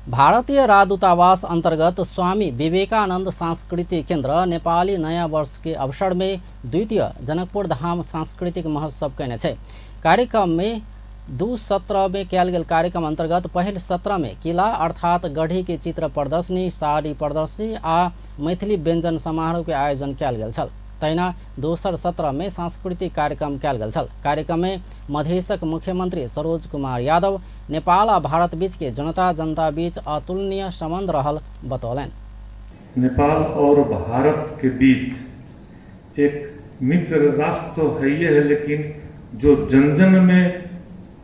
भारतीय राजदूतावास अंतर्गत स्वामी विवेकानंद सांस्कृतिक केंद्र नेपाली नया वर्ष के अवसर में द्वितीय जनकपुर धाम सांस्कृतिक महोत्सव कैने छे। कार्यक्रम में 2 सत्र में कयल गेल कार्यक्रम अंतर्गत पहिल सत्र में किला अर्थात गढ़ी के चित्र प्रदर्शनी, साड़ी प्रदर्शनी आ मैथिली व्यंजन समारोह के आयोजन कयल गेल छल। तहिना दोसर सत्र में सांस्कृतिक कार्यक्रम कयल गेल छल। कार्यक्रम में मधेशक मुख्यमंत्री सरोज कुमार यादव नेपाल आ भारत बीच के जनता बीच अतुलनीय संबंध रहल बतौलन। नेपाल और भारत के बीच एक मित्र राष्ट्र तो है ही है, लेकिन जो जन जन में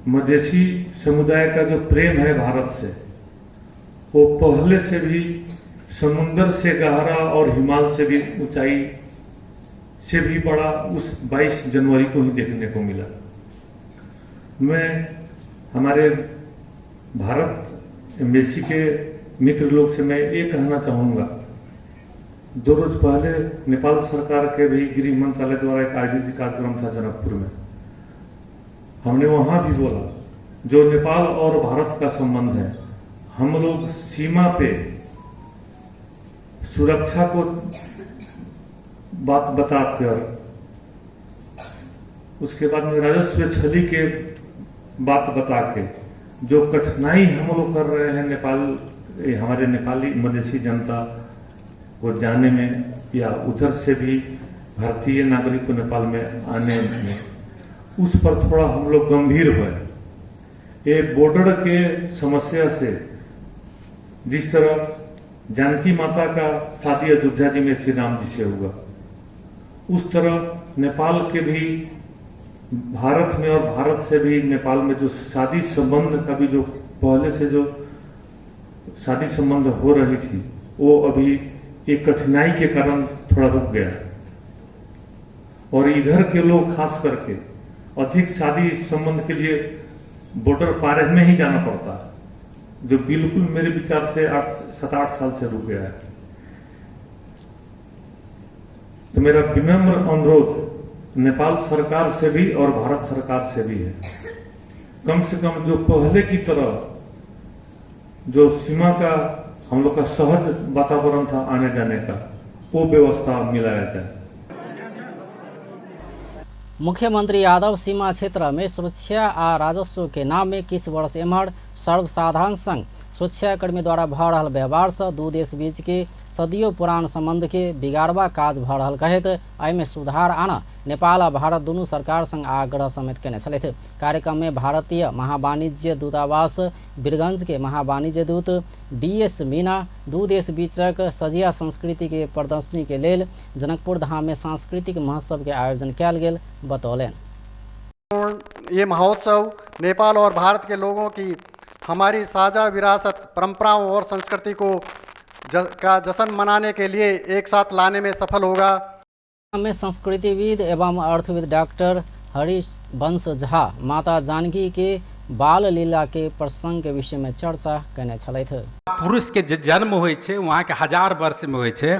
मधेसी समुदाय का जो प्रेम है भारत से, वो पहले से भी समुंदर से गहरा और हिमालय से भी ऊंचाई से भी बड़ा उस 22 जनवरी को ही देखने को मिला। मैं हमारे भारत एम्बेसी के मित्र लोग से मैं ये कहना चाहूंगा, 2 रोज पहले नेपाल सरकार के भी गृह मंत्रालय द्वारा एक आयोजित कार्यक्रम था जनकपुर में। हमने वहां भी बोला जो नेपाल और भारत का संबंध है, हम लोग सीमा पे सुरक्षा को बात बताकर, उसके बाद में राजस्व छली के बात बता के जो कठिनाई हम लोग कर रहे हैं नेपाल, हमारे नेपाली मधेसी जनता को जाने में या उधर से भी भारतीय नागरिक को नेपाल में आने में, उस पर थोड़ा हम लोग गंभीर हुए। ये बॉर्डर के समस्या से, जिस तरह जानकी माता का शादी अयोध्या जी में श्री राम जी से हुआ, उस तरह नेपाल के भी भारत में और भारत से भी नेपाल में जो शादी संबंध का भी जो पहले से जो शादी संबंध हो रही थी, वो अभी एक कठिनाई के कारण थोड़ा रुक गया। और इधर के लोग खास करके अधिक शादी संबंध के लिए बॉर्डर पार में ही जाना पड़ता है, जो बिल्कुल मेरे विचार से 7-8 साल से रुक गया है। तो मेरा विनम्र अनुरोध नेपाल सरकार से भी और भारत सरकार से भी है, कम से कम जो पहले की तरह जो सीमा का हम लोग का सहज वातावरण था आने जाने का, वो व्यवस्था मिलाया जाए। मुख्यमंत्री यादव सीमा क्षेत्र में सुरक्षा आ राजस्व के नाम में किछ वर्ष एम्हर सर्वसाधारण संघ सुरक्षाकर्मी द्वारा भ रहल व्यवहार से 2 देश बीच के सदियों पुरान संबंध के बिगाड़वा काज भ रहल कहत एहिमे सुधार आना नेपाल आ भारत दुनू सरकार संग आग्रह समेत केने छलथि। कार्यक्रम में भारतीय महावाणिज्य दूतावास वीरगंज के महावाणिज्य दूत DS मीना 2 देश बीचक सजिया संस्कृति के प्रदर्शनी के लेल जनकपुर धाम में सांस्कृतिक महोत्सव के आयोजन कयल गेल बतौलन। ये महोत्सव नेपाल और भारत के लोगों की हमारी साझा विरासत, परंपराओं और संस्कृति को का जश्न मनाने के लिए एक साथ लाने में सफल होगा। में संस्कृतिविद एवं अर्थविद डॉक्टर हरिवंश झा माता जानकी के बाल लीला के प्रसंग के विषय में चर्चा करने छलथि। पुरुष के जन्म होय छे वहाँ के 1000 वर्ष में होय छे,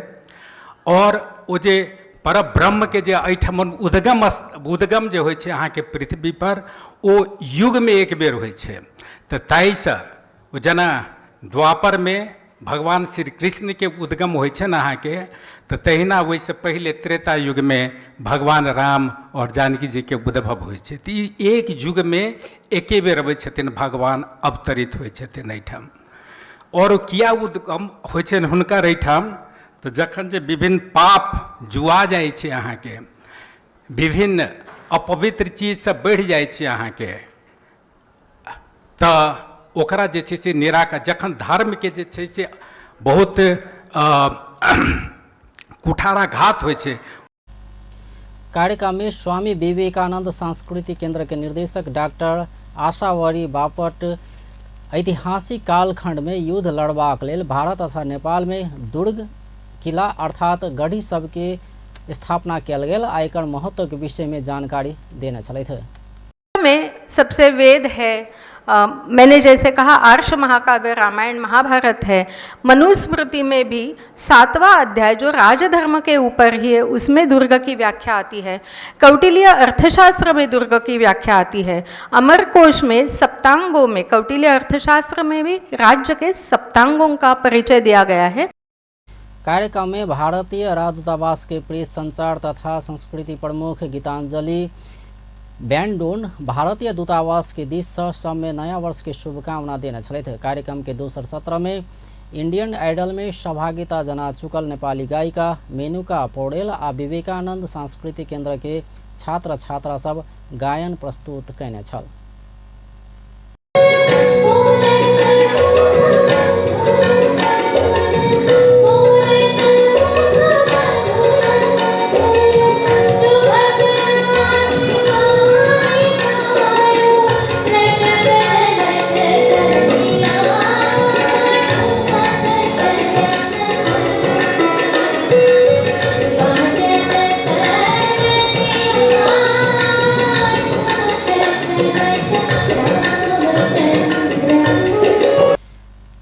और ओ जे पर ब्रह्म के जे एठम उद्गम जे होय छे अहाँ के पृथ्वी पर, ओ युग में एक बेर होय छे। तो ताइसँ जेना द्वापर में भगवान श्री कृष्ण के उद्गम होय छे अहाँ के, तो तहिना वैसे पहले त्रेता युग में भगवान राम और जानकी जी के उद्भव होय छे। तो एक युग में एके बेर अबै छथिन भगवान अवतरित होय छथिन एहिठाम। और किया उद्गम होय छे हुनकर एहिठाम, तो जखन जे विभिन्न पाप जुआ जाइ छे अहाँ के, विभिन्न अपवित्र चीज सब बढ़ि जाइ छे अहाँ के, तो ओकरा जे छे से निराकरण, जखन धर्म के जे छे से बहुत कुठाराघात होय छे। कार्यक्रम में स्वामी विवेकानंद सांस्कृतिक केंद्र के निर्देशक डॉक्टर आशावरी बापट ऐतिहासिक कालखंड में युद्ध लड़बाक लेल भारत तथा नेपाल में दुर्ग, किला अर्थात गढ़ी सब के स्थापना कयल गेल आ एकर महत्व के विषय में जानकारी देने छलथि। में सबसे वेद है मैंने जैसे कहा आर्ष महाकाव्य रामायण महाभारत है, मनुस्मृति में भी 7वां अध्याय जो राजधर्म के ऊपर ही है उसमें दुर्ग की व्याख्या आती है। कौटिल्य अर्थशास्त्र में दुर्ग की व्याख्या आती है। अमरकोश में सप्तांगों में, कौटिल्य अर्थशास्त्र में भी राज्य के सप्तांगों का परिचय दिया गया है। कार्यक्रम में भारतीय राजदूतावास के प्रेस संचार तथा संस्कृति प्रमुख गीतांजलि ब्यान्डोन भारतीय दूतावास के दिश सबमें नया वर्ष की शुभकामना देने छले थे। कार्यक्रम के दोसर सत्र में इंडियन आइडल में सहभागिता जना चुकल नेपाली गायिका मेनुका पौडेल आ विवेकानंद सांस्कृतिक केंद्र के छात्र छात्रा सब गायन प्रस्तुत कैने छल।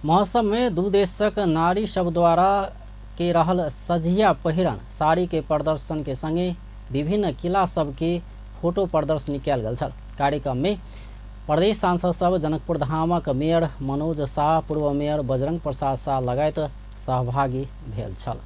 महोत्सव में दुदेशक नारी सब द्वारा के रहल सजिया पहिरन साड़ी के प्रदर्शन के संगे विभिन्न किला सब के फोटो प्रदर्शनी कयल गेल छल। कार्यक्रम में प्रदेश सांसद सब जनकपुर धामक मेयर मनोज शाह, पूर्व मेयर बजरंग प्रसाद शाह लगायत सहभागी भेल छल।